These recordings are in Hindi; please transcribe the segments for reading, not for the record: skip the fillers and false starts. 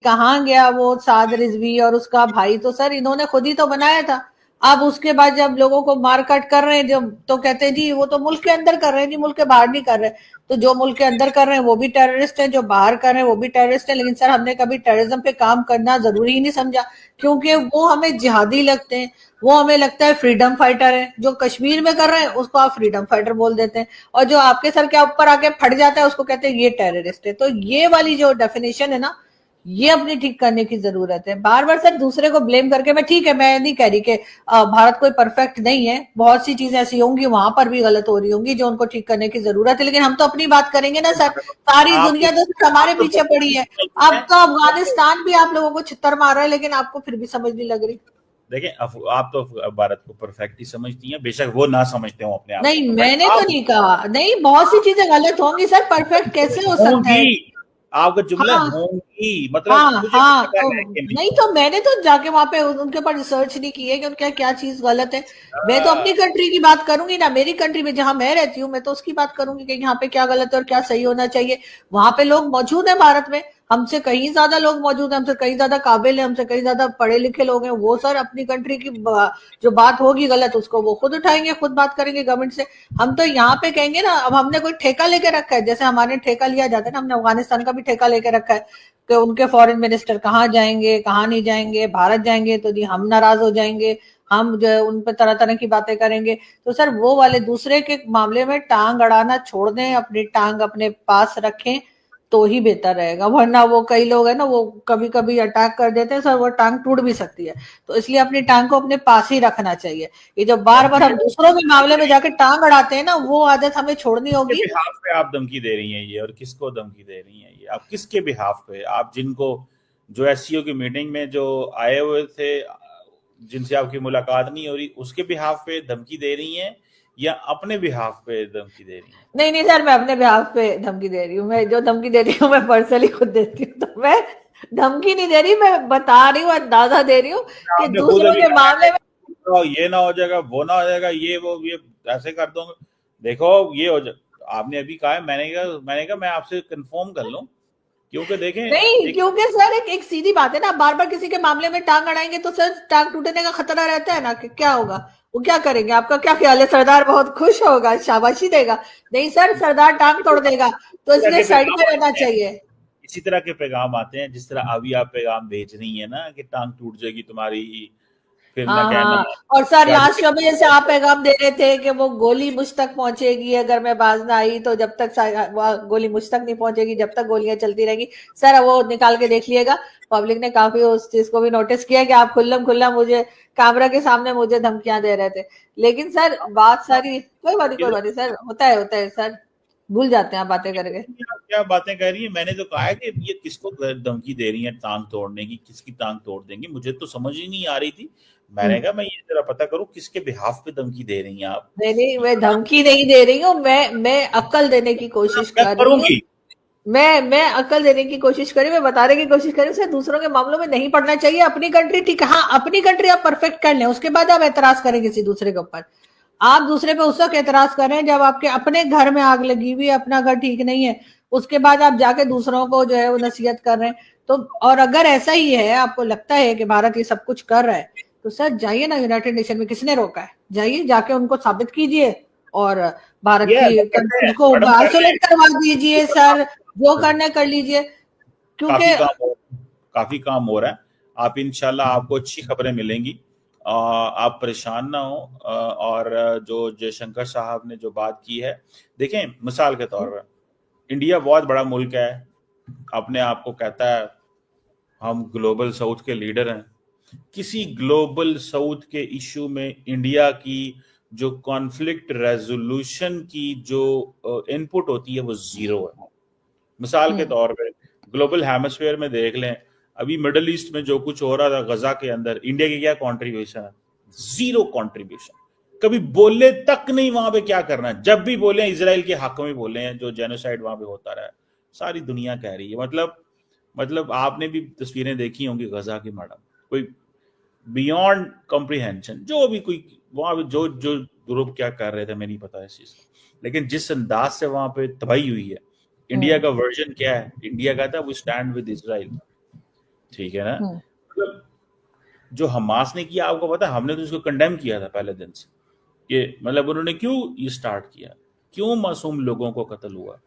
कहाँ गया वो साद रिजवी और उसका भाई? तो सर इन्होंने खुद ही तो बनाया था। अब उसके बाद जब लोगों को मारकाट कर रहे हैं जब, तो कहते हैं जी वो तो मुल्क के अंदर कर रहे हैं जी, मुल्क के बाहर नहीं कर रहे। तो जो मुल्क के अंदर कर रहे हैं वो भी टेररिस्ट है, जो बाहर कर रहे हैं वो भी टेररिस्ट है। लेकिन सर हमने कभी टेररिज्म पे काम करना जरूरी ही नहीं समझा, क्योंकि वो हमें जिहादी लगते हैं। वो हमें लगता है फ्रीडम फाइटर है। जो कश्मीर में कर रहे हैं उसको आप फ्रीडम फाइटर बोल देते हैं, और जो आपके सर के ऊपर आके फट जाता है उसको कहते हैं ये टेररिस्ट है। तो ये वाली जो डेफिनेशन है ना, ये अपनी ठीक करने की जरूरत है। बार बार सर दूसरे को ब्लेम करके, मैं ठीक है, मैं नहीं कह रही कि भारत कोई परफेक्ट नहीं है, बहुत सी चीजें ऐसी होंगी वहां पर भी गलत हो रही होंगी जो उनको ठीक करने की जरूरत है, लेकिन हम तो अपनी बात करेंगे ना सर। सारी आपको दुनिया तो सिर्फ हमारे आप तो पीछे पड़ी है। अब तो अफगानिस्तान भी आप लोगों को छितर मार रहा है, लेकिन आपको फिर भी समझ नहीं लग रही। देखें, आप तो भारत को परफेक्ट ही समझती हैं, बेशक वो ना समझते हो अपने आप को नहीं, परफेक्ट। मैंने तो आप नहीं कहा, नहीं, बहुत सी चीजें गलत होंगी सर, परफेक्ट कैसे हो सकता है? होंगी, आपका जुमला हाँ, होंगी, मतलब हाँ, मुझे नहीं हाँ, पता तो है कि नहीं। नहीं, तो मैंने तो जाके वहां पे उनके ऊपर रिसर्च नहीं की है कि उनका क्या चीज गलत है। मैं तो अपनी हाँ, कंट्री की बात करूंगी ना, मेरी कंट्री में जहां मैं रहती हूँ, मैं तो उसकी बात करूंगी कि यहाँ पे क्या गलत है और क्या सही होना चाहिए। वहां पे लोग मौजूद है भारत में, हमसे कहीं ज्यादा लोग मौजूद है, हमसे कहीं ज्यादा काबिल है, हमसे कहीं ज्यादा पढ़े लिखे लोग हैं। वो सर अपनी कंट्री की जो बात होगी गलत, उसको वो खुद उठाएंगे, खुद बात करेंगे गवर्नमेंट से। हम तो यहाँ पे कहेंगे ना, अब हमने कोई ठेका लेके रखा है, जैसे हमारे ठेका लिया जाता है ना, हमने अफगानिस्तान का भी ठेका लेके रखा है कि उनके फॉरेन मिनिस्टर कहाँ जाएंगे कहाँ नहीं जाएंगे। भारत जाएंगे तो जी हम नाराज हो जाएंगे, हम जो है उन पर तरह तरह की बातें करेंगे। तो सर वो वाले दूसरे के मामले में टांग अड़ाना छोड़ दें, अपनी टांग अपने पास रखें, तो ही बेहतर रहेगा। वरना वो कई लोग है ना, वो कभी कभी अटैक कर देते हैं सर, वो टांग टूट भी सकती है। तो इसलिए अपनी टांग को अपने पास ही रखना चाहिए। ये जो बार बार हम दूसरों के मामले में जाके टांग अड़ाते हैं ना, वो आदत हमें छोड़नी किसके होगी। बिहाफ पे आप धमकी दे रही हैं ये, और किसको धमकी दे रही हैं ये? आप किसके बिहाफ पे, आप जिनको, जो एससीओ की मीटिंग में जो आए हुए थे, जिनसे आपकी मुलाकात नहीं हो रही, उसके बिहाफ पे धमकी दे रही हैं, या अपने बिहाफ पे धमकी दे रही हैं? नहीं, नहीं सर, मैं अपने बिहाफ पे धमकी दे रही हूँ। मैं जो धमकी दे रही हूँ मैं पर्सनली खुद देती हूँ, तो मैं धमकी नहीं दे रही, मैं बता रही हूँ, अंदाजा दे रही हूँ कि आपने खुद दूसरों अभी के कहा है मामले में। तो ये ना हो जाएगा, वो ना हो जाएगा, ये वो ये ऐसे कर दूंगा। देखो, ये हो जाए, आपने अभी कहा है, मैंने कहा मैं आपसे कंफर्म कर लूं, क्योंकि देखें नहीं, एक, क्योंकि सर एक सीधी बात है ना, बार बार किसी के मामले में टांग अड़ाएंगे तो सर टांग टूटने का खतरा रहता है ना, कि क्या होगा? वो क्या करेंगे? आपका क्या ख्याल है? सरदार बहुत खुश होगा, शाबाशी देगा? नहीं सर, सरदार टांग तोड़ देगा। तो इस तरह इसलिए के साइड में पैगाम रहना आते हैं, चाहिए। इसी तरह के पैगाम आते हैं, जिस तरह अभी आप पैगाम भेज रही है ना कि टांग टूट जाएगी तुम्हारी, फिर ना हाँ, कहना हाँ। और सर गाड़ी लास्ट में जैसे आप पैगाम दे रहे थे कि वो गोली मुझ तक पहुंचेगी अगर मैं बाज ना आई, तो जब तक वो गोली मुझ तक नहीं पहुंचेगी जब तक गोलियां चलती रहेंगी। सर वो निकाल के देख लिएगा, पब्लिक ने काफी उस चीज को भी नोटिस किया कि आप खुल्लम खुल्ला मुझे कैमरा के सामने मुझे धमकियां दे रहे थे। लेकिन सर बात सारी, कोई बात नहीं सर, होता है सर, भूल जाते हैं आप बातें करके। आप क्या बातें कर रही है? मैंने तो कहा है कि ये किसको धमकी दे रही है टांग तोड़ने की, किसकी टांग तोड़ देंगे, मुझे तो समझ ही नहीं आ रही थी। मैंने हम्म। कहा मैं ये जरा पता करूं किसके बिहाफ पे धमकी दे रही हैं आप। नहीं, नहीं, मैं धमकी नहीं दे रही हूँ, मैं अक्ल देने की कोशिश मैं कर रही हूँ। करूंगी। मैं अक्ल देने की कोशिश करी, मैं बताने की कोशिश करी, उसे दूसरों के मामलों में नहीं पड़ना चाहिए। अपनी कंट्री ठीक है, हाँ, अपनी कंट्री आप परफेक्ट कर लें, उसके बाद आप एतराज करें किसी दूसरे के ऊपर। आप दूसरे पे उस वक्त एतराज करें जब आपके अपने घर में आग लगी हुई है, अपना घर ठीक नहीं है, उसके बाद आप जाके दूसरों को जो है वो नसीहत कर रहे हैं। तो और अगर ऐसा ही है, आपको लगता है कि भारत ये सब कुछ कर रहा है, तो सर जाइए ना यूनाइटेड नेशन में, किसने रोका है? जाइए, जाके उनको साबित कीजिए, और भारत ये की सब करते कंट्रीज हैं को मैडम, कर आइसोलेट करवा दीजिए सर, जो लें। करना कर लीजिए, क्योंकि काफी काम हो काफी काम हो रहा है। आप इंशाल्लाह, आपको अच्छी खबरें मिलेंगी। आप परेशान ना हो। और जो जयशंकर साहब ने जो बात की है, देखें मिसाल के तौर पर, इंडिया बहुत बड़ा मुल्क है, अपने आप को कहता है हम ग्लोबल साउथ के लीडर हैं। किसी ग्लोबल साउथ के इशू में इंडिया की जो कॉन्फ्लिक्ट रेजोल्यूशन की जो इनपुट होती है वो जीरो है। मिसाल के हम्म, तौर पे ग्लोबल हेमस्फेयर में देख लें, अभी मिडल ईस्ट में जो कुछ हो रहा था गजा के अंदर, इंडिया की क्या कंट्रीब्यूशन है? Zero contribution. कभी बोले तक नहीं वहां पे क्या करना है। जब भी बोले इसराइल के हक में बोले हैं, जो जेनोसाइड वहां पे होता रहा है, सारी दुनिया कह रही है। मतलब आपने भी तस्वीरें देखी होंगी गजा की, मैडम, कोई बियॉन्ड कॉम्प्रिहेंशन। जो भी कोई वहां पे जो जो ग्रुप क्या कर रहे थे, मैं नहीं पता इस चीज का, लेकिन जिस अंदाज से वहां पे तबाही हुई है, इंडिया हम्म, का वर्जन क्या है? इंडिया का था वी स्टैंड विद इसराइल। ठीक है ना। मतलब जो हमास ने किया आपको पता है, हमने तो इसको कंडेम किया था पहले दिन से कि मतलब उन्होंने क्यों ये स्टार्ट किया, क्यों मासूम लोगों को कत्ल हुआ,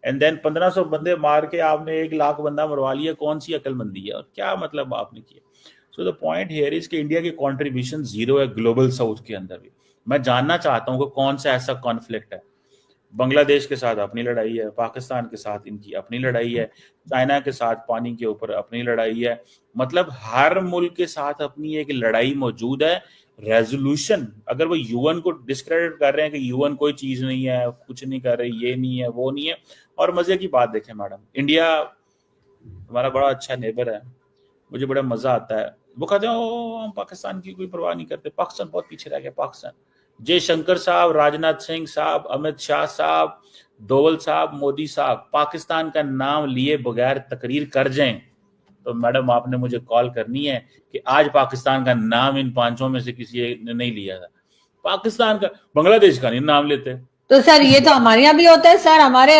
एंड देन 1500 बंदे मार के आपने 1 लाख बंदा मरवा लिया, कौन सी अकलमंदी है और क्या मतलब आपने किया। So the point here is कि इंडिया की कंट्रीब्यूशन जीरो है ग्लोबल साउथ के अंदर भी। मैं जानना चाहता हूँ कि कौन सा ऐसा कॉन्फ्लिक्ट है, बांग्लादेश के साथ अपनी लड़ाई है, पाकिस्तान के साथ इनकी अपनी लड़ाई है, चाइना के साथ पानी के ऊपर अपनी लड़ाई है, मतलब हर मुल्क के साथ अपनी एक लड़ाई मौजूद है। रेजोल्यूशन अगर वो यूएन को डिस्क्रेडिट कर रहे हैं कि यूएन कोई चीज नहीं है, कुछ नहीं कर रही, ये नहीं है, वो नहीं है। और मजे की बात देखें मैडम, इंडिया हमारा बड़ा अच्छा नेबर है, मुझे बड़ा मजा आता है। वो कहते हैं हम पाकिस्तान की कोई परवाह नहीं करते, पाकिस्तान बहुत पीछे रह गया। पाकिस्तान जयशंकर साहब, राजनाथ सिंह साहब, अमित शाह साहब, दोवल साहब, मोदी साहब पाकिस्तान का नाम लिए बगैर तकरीर कर जाएं तो मैडम आपने मुझे कॉल करनी है कि आज पाकिस्तान का नाम इन पांचों में से किसी ने नहीं लिया था, पाकिस्तान का, बांग्लादेश का नहीं नाम लेते। तो सर ये तो हमारे यहाँ भी होता है सर, हमारे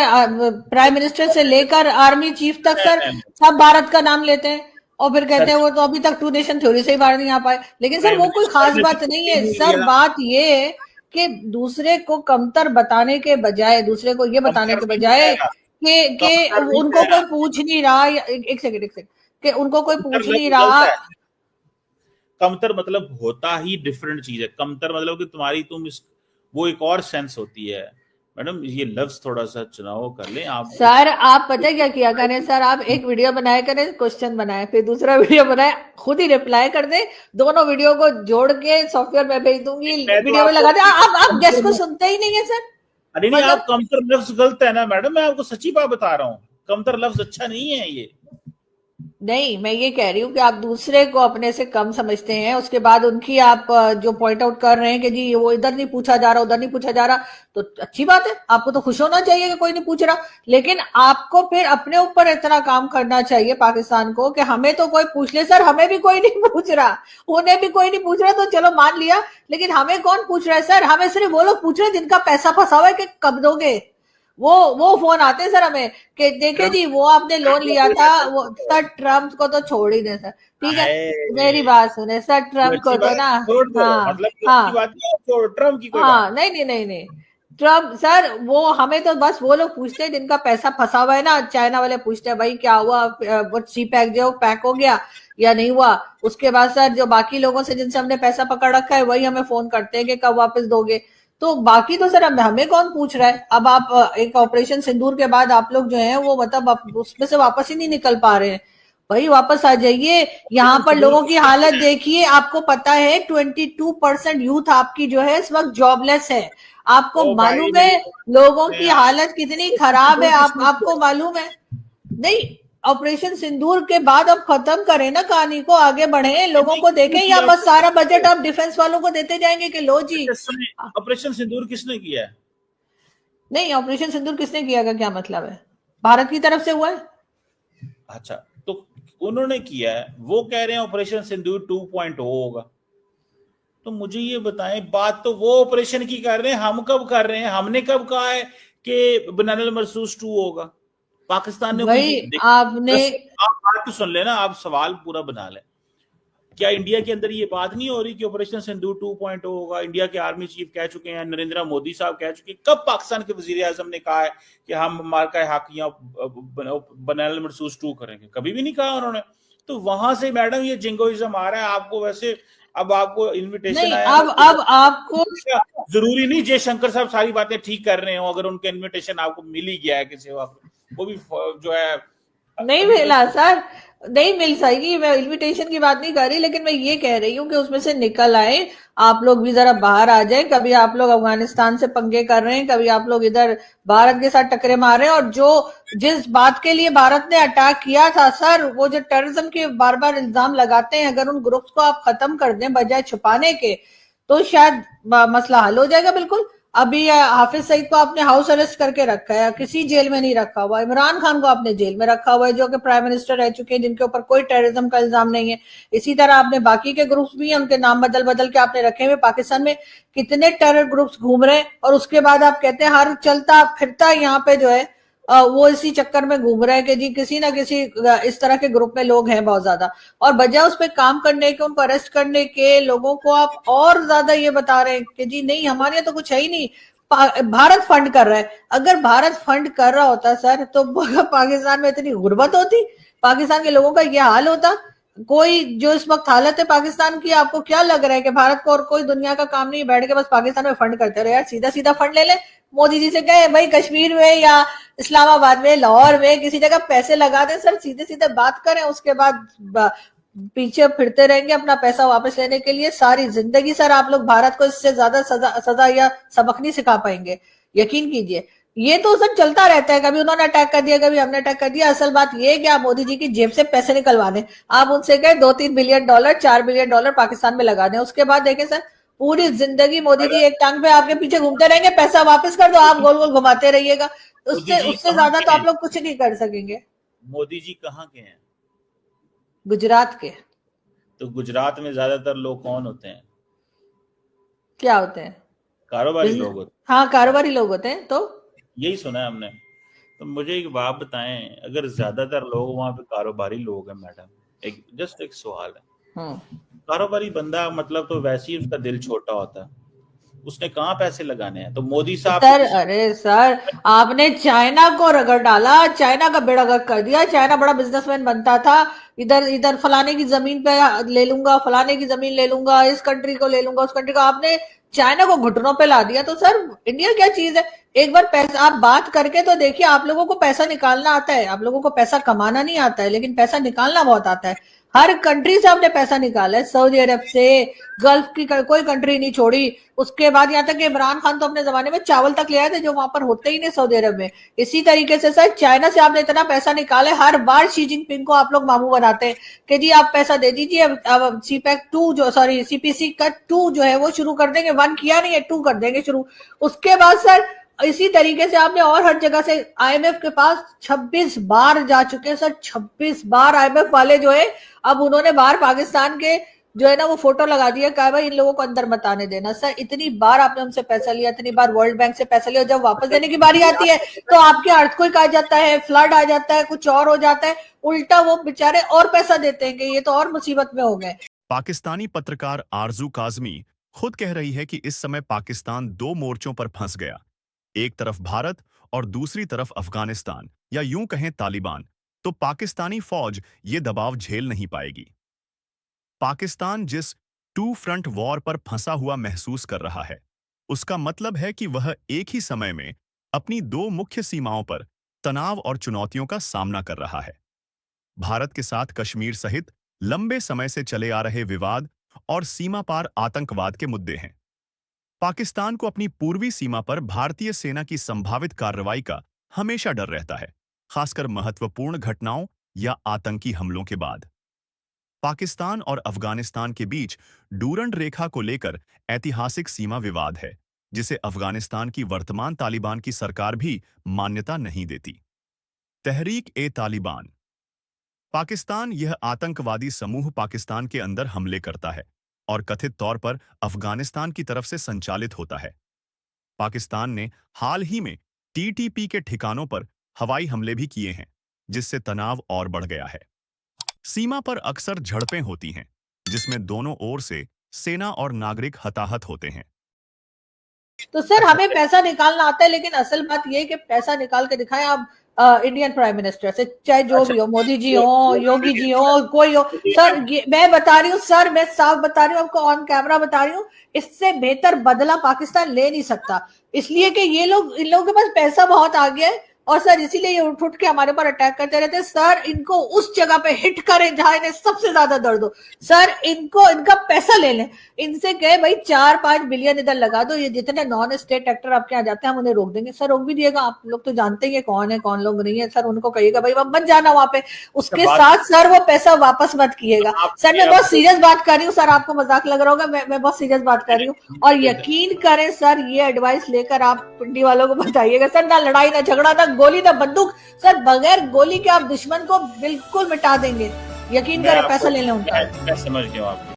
प्राइम मिनिस्टर से लेकर आर्मी चीफ तक सर सब भारत का नाम लेते हैं और फिर कहते हैं वो तो अभी तक टू नेशन थ्योरी से ही बाहर नहीं आ पाए। लेकिन सर वो कोई खास बात नहीं है सर, बात ये है कि दूसरे को कमतर बताने के बजाय, दूसरे को ये बताने के बजाय कि उनको कोई पूछ नहीं रहा, एक सेकंड कि उनको कोई पूछ नहीं रहा। कमतर मतलब होता ही डिफरेंट चीज है। कमतर मतलब कि तुम्हारी वो एक और सेंस होती है। मैडम ये लफ्ज थोड़ा सा चुनाव कर लें आप। सर आप पता क्या किया करें सर, आप एक वीडियो बनाया करें, क्वेश्चन बनाए, फिर दूसरा वीडियो बनाए, खुद ही रिप्लाई कर दे, दोनों वीडियो को जोड़ के सॉफ्टवेयर में भेज दूंगी, वीडियो में लगा दे। आप गेस्ट को सुनते ही नहीं है सर। अरे नहीं, आप कमतर लफ्ज गलत है ना मैडम, मैं आपको सच्ची बात बता रहा हूँ, कमतर लफ्ज अच्छा नहीं है ये। नहीं, मैं ये कह रही हूँ कि आप दूसरे को अपने से कम समझते हैं, उसके बाद उनकी आप जो पॉइंट आउट कर रहे हैं कि जी वो इधर नहीं पूछा जा रहा, उधर नहीं पूछा जा रहा, तो अच्छी बात है, आपको तो खुश होना चाहिए कि कोई नहीं पूछ रहा। लेकिन आपको फिर अपने ऊपर इतना काम करना चाहिए पाकिस्तान को कि हमें तो कोई पूछ ले सर, हमें भी कोई नहीं पूछ रहा, उन्हें भी कोई नहीं पूछ रहा, तो चलो मान लिया, लेकिन हमें कौन पूछ रहा है सर? हमें सिर्फ वो लोग पूछ रहे हैं जिनका पैसा फंसा हुआ है कि कब दोगे। वो फोन आते हैं सर हमें कि देखे जी वो आपने लोन लिया था, वो सर ट्रम्प को तो छोड़ ही दे सर, ठीक है मेरी बात सुने सर, ट्रम्प को तो ना, हाँ ट्रम्प की हाँ नहीं ट्रम्प सर, वो हमें तो बस वो लोग पूछते हैं जिनका पैसा फंसा हुआ है ना। चाइना वाले पूछते हैं भाई क्या हुआ, वो सी पैक जो पैक हो गया या नहीं हुआ। उसके बाद सर जो बाकी लोगों से जिनसे हमने पैसा पकड़ रखा है वही हमें फोन करते हैं कि कब वापस दोगे। तो बाकी तो सर हमें कौन पूछ रहा है। अब आप एक ऑपरेशन सिंदूर के बाद आप लोग जो है वो मतलब उसमें से वापस ही नहीं निकल पा रहे हैं, भाई वापस आ जाइए। यहाँ पर लोगों की हालत देखिए, आपको पता है 22% यूथ आपकी जो है इस वक्त जॉबलेस है। आपको मालूम है लोगों की हालत कितनी खराब है, आपको मालूम है नहीं? ऑपरेशन सिंदूर के बाद अब खत्म करें ना कहानी को, आगे बढ़े, लोगों को देखें, या बस सारा बजट अब डिफेंस वालों को देते जाएंगे कि लो जी। ऑपरेशन सिंदूर किसने किया है? नहीं, ऑपरेशन सिंदूर किसने किया का क्या मतलब है? भारत की तरफ से हुआ है। अच्छा, तो उन्होंने किया है, वो कह रहे हैं ऑपरेशन सिंदूर 2.0 होगा। तो मुझे ये बताएं, बात तो वो ऑपरेशन की कर रहे हैं, हम कब कर रहे हैं? हमने कब कहा है कि बनाना मरसूस 2 होगा? पाकिस्तान ने भाई आपने आप बात तो सुन लेना, आप सवाल पूरा बना लें। क्या इंडिया के अंदर ये बात नहीं हो रही कि ऑपरेशन सिंदूर 2.0 होगा? इंडिया के आर्मी चीफ कह चुके हैं, नरेंद्र मोदी साहब कह चुके हैं। कब पाकिस्तान के वजीर आजम ने कहा है कि हम मार्का हक या बनाना मरसूस 2 करेंगे? कभी भी नहीं कहा उन्होंने। तो वहां से मैडम ये जिंगोइज्म आ रहा है आपको। वैसे अब आपको इन्विटेशन आया, अब आपको जरूरी नहीं जयशंकर साहब सारी बातें ठीक कर रहे हो। अगर उनका इन्विटेशन आपको मिल ही गया है किसी वक्त, वो भी जो है नहीं मिला सर, नहीं मिल सकेगी। मैं इन्विटेशन की बात नहीं कर रही, लेकिन मैं ये कह रही हूँ कि उसमें से निकल आए, आप लोग भी जरा बाहर आ जाएं। कभी आप लोग अफगानिस्तान से पंगे कर रहे हैं, कभी आप लोग इधर भारत के साथ टकरे मार रहे हैं। और जो जिस बात के लिए भारत ने अटैक किया था सर, वो जो टेररिज्म के बार बार इल्जाम लगाते हैं, अगर उन ग्रुप्स को आप खत्म कर दें बजाय छुपाने के, तो शायद मसला हल हो जाएगा। बिल्कुल। अभी हाफिज सईद को आपने हाउस अरेस्ट करके रखा है, किसी जेल में नहीं रखा हुआ। इमरान खान को आपने जेल में रखा हुआ है, जो कि प्राइम मिनिस्टर रह चुके हैं, जिनके ऊपर कोई टेररिज्म का इल्जाम नहीं है। इसी तरह आपने बाकी के ग्रुप्स भी हैं, उनके नाम बदल बदल के आपने रखे हुए। पाकिस्तान में कितने टेरर ग्रुप्स घूम रहे हैं, और उसके बाद आप कहते हैं हर चलता फिरता यहाँ पे जो है वो इसी चक्कर में घूम रहे हैं कि जी किसी ना किसी इस तरह के ग्रुप में लोग हैं बहुत ज्यादा, और बजाय उस पर काम करने के, उनको अरेस्ट करने के, लोगों को आप और ज्यादा ये बता रहे हैं कि जी नहीं हमारे यहाँ तो कुछ है ही नहीं, भारत फंड कर रहा है। अगर भारत फंड कर रहा होता सर तो पाकिस्तान में इतनी गुर्बत होती, पाकिस्तान के लोगों का ये हाल होता? कोई जो इस वक्त हालत है पाकिस्तान की, आपको क्या लग रहा है कि भारत को और कोई दुनिया का काम नहीं, बैठ के बस पाकिस्तान में फंड करते रहे? यार सीधा सीधा फंड ले ले, मोदी जी से कहे भाई कश्मीर में या इस्लामाबाद में, लाहौर में, किसी जगह पैसे लगा दें सर, सीधे सीधे बात करें, उसके बाद पीछे फिरते रहेंगे अपना पैसा वापस लेने के लिए सारी जिंदगी। सर आप लोग भारत को इससे ज्यादा सजा या सबक नहीं सिखा पाएंगे, यकीन कीजिए। ये तो सर चलता रहता है, कभी उन्होंने अटैक कर दिया, कभी हमने अटैक कर दिया। असल बात ये है कि आप मोदी जी की जेब से पैसे निकलवा दें, आप उनसे कहे 2-3 billion dollar, 4 billion dollar Pakistan में लगा दें, उसके बाद देखें सर पूरी जिंदगी मोदी जी एक टांग पे आपके पीछे घूमते रहेंगे, पैसा वापस कर दो, आप गोल गोल घुमाते रहिएगा, उससे ज्यादा तो आप लोग कुछ नहीं कर सकेंगे। मोदी जी कहाँ के हैं? गुजरात के। तो गुजरात में ज्यादातर लोग कौन होते हैं? क्या होते हैं? कारोबारी लोग होते हैं। हाँ कारोबारी लोग होते हैं, तो यही सुना है हमने। तो मुझे एक बात बताएं, अगर ज्यादातर लोग वहां पे कारोबारी लोग हैं मैडम, एक सवाल है, कारोबारी बंदा मतलब तो वैसे ही उसका दिल छोटा होता है, उसने कहाँ पैसे लगाने हैं? तो मोदी साहब सर, अरे सर आपने चाइना को रगड़ डाला, चाइना का बेड़ा गर्क कर दिया। चाइना बड़ा बिजनेसमैन बनता था, इधर फलाने की जमीन पे ले लूंगा, फलाने की जमीन ले लूंगा, इस कंट्री को ले लूंगा, उस कंट्री को, आपने चाइना को घुटनों पे ला दिया। तो सर इंडिया क्या चीज है? एक बार पैसा आप बात करके तो देखिए, आप लोगों को पैसा निकालना आता है, आप लोगों को पैसा कमाना नहीं आता है, लेकिन पैसा निकालना बहुत आता है। हर कंट्री से आपने पैसा निकाला है, सऊदी अरब से, गल्फ की कोई कंट्री नहीं छोड़ी। उसके बाद यहाँ तक कि इमरान खान तो अपने जमाने में चावल तक ले आए थे जो वहां पर होते ही नहीं सऊदी अरब में। इसी तरीके से सर चाइना से आपने इतना पैसा निकाला है, हर बार शी जिनपिंग को आप लोग मामू बनाते हैं कि जी आप पैसा दे दीजिए, अब सीपैक 2 जो सॉरी सीपीसी का 2 जो है वो शुरू कर देंगे, 1 किया नहीं है 2 कर देंगे शुरू। उसके बाद सर इसी तरीके से आपने और हर जगह से आईएमएफ के पास 26 बार जा चुके हैं सर, 26 बार आईएमएफ वाले जो है, अब उन्होंने बाहर पाकिस्तान के जो है ना वो फोटो लगा दिया, कहा भाई इन लोगों को अंदर मत आने देना। सर इतनी बार आपने उनसे पैसा लिया, इतनी बार वर्ल्ड बैंक से पैसा लिया, जब वापस देने की बारी आती है तो आपके अर्थक्वेक आ जाता है, फ्लड आ जाता है, कुछ और हो जाता है, उल्टा वो बेचारे और पैसा देते हैं कि ये तो और मुसीबत में हो गए। पाकिस्तानी पत्रकार आरजू काजमी खुद कह रही है कि इस समय पाकिस्तान 2 मोर्चों पर फंस गया, एक तरफ भारत और दूसरी तरफ अफगानिस्तान या यूं कहें तालिबान। तो पाकिस्तानी फौज ये दबाव झेल नहीं पाएगी। पाकिस्तान जिस 2 फ्रंट वॉर पर फंसा हुआ महसूस कर रहा है, उसका मतलब है कि वह एक ही समय में अपनी 2 मुख्य सीमाओं पर तनाव और चुनौतियों का सामना कर रहा है। भारत के साथ कश्मीर सहित लंबे समय से चले आ रहे विवाद और सीमा पार आतंकवाद के मुद्दे हैं। पाकिस्तान को अपनी पूर्वी सीमा पर भारतीय सेना की संभावित कार्रवाई का हमेशा डर रहता है, खासकर महत्वपूर्ण घटनाओं या आतंकी हमलों के बाद। पाकिस्तान और अफगानिस्तान के बीच डूरंड रेखा को लेकर ऐतिहासिक सीमा विवाद है, जिसे अफगानिस्तान की वर्तमान तालिबान की सरकार भी मान्यता नहीं देती। तहरीक-ए-तालिबान पाकिस्तान, यह आतंकवादी समूह पाकिस्तान के अंदर हमले करता है और कथित तौर पर अफगानिस्तान की तरफ से संचालित होता है। पाकिस्तान ने हाल ही में टीटीपी के ठिकानों पर हवाई हमले भी किए हैं, जिससे तनाव और बढ़ गया है। सीमा पर अक्सर झड़पें होती हैं, जिसमें दोनों ओर से सेना और नागरिक हताहत होते हैं। तो सर हमें पैसा निकालना आता है, लेकिन असल बात यह है कि पैसा निकाल के दिखाएं आप इंडियन प्राइम मिनिस्टर से, चाहे जो भी हो, मोदी जी हो, योगी जी हो, कोई हो। सर मैं बता रही हूँ सर, मैं साफ बता रही हूँ आपको, ऑन कैमरा बता रही हूँ, इससे बेहतर बदला पाकिस्तान ले नहीं सकता, इसलिए कि ये लोग, इन लोगों के पास पैसा बहुत आ गया है और सर इसीलिए ये उठ के हमारे ऊपर अटैक करते रहते हैं। सर इनको उस जगह पे हिट करें जहां इन्हें सबसे ज्यादा दर्द हो। सर इनको, इनका पैसा ले लें, इनसे कहे भाई 4-5 बिलियन इधर लगा दो, ये जितने नॉन स्टेट एक्टर आपके यहाँ जाते हैं हम उन्हें रोक देंगे। सर रोक भी दिएगा, आप लोग तो जानते ही कौन है कौन लोग नहीं है। सर उनको कहिएगा भाई मत जाना वहां पे, उसके साथ सर वो पैसा वापस मत किएगा। सर मैं बहुत सीरियस बात कर रही हूँ सर, आपको मजाक लग रहा होगा, मैं बहुत सीरियस बात कर रही हूँ। और यकीन करें सर, ये एडवाइस लेकर आप पिंडी वालों को बताइएगा सर, ना लड़ाई ना झगड़ा ना गोली ना बंदूक, सर बगैर गोली के आप दुश्मन को बिल्कुल मिटा देंगे, यकीन करें, पैसा ले लें उनका। मैं समझ गया आपको।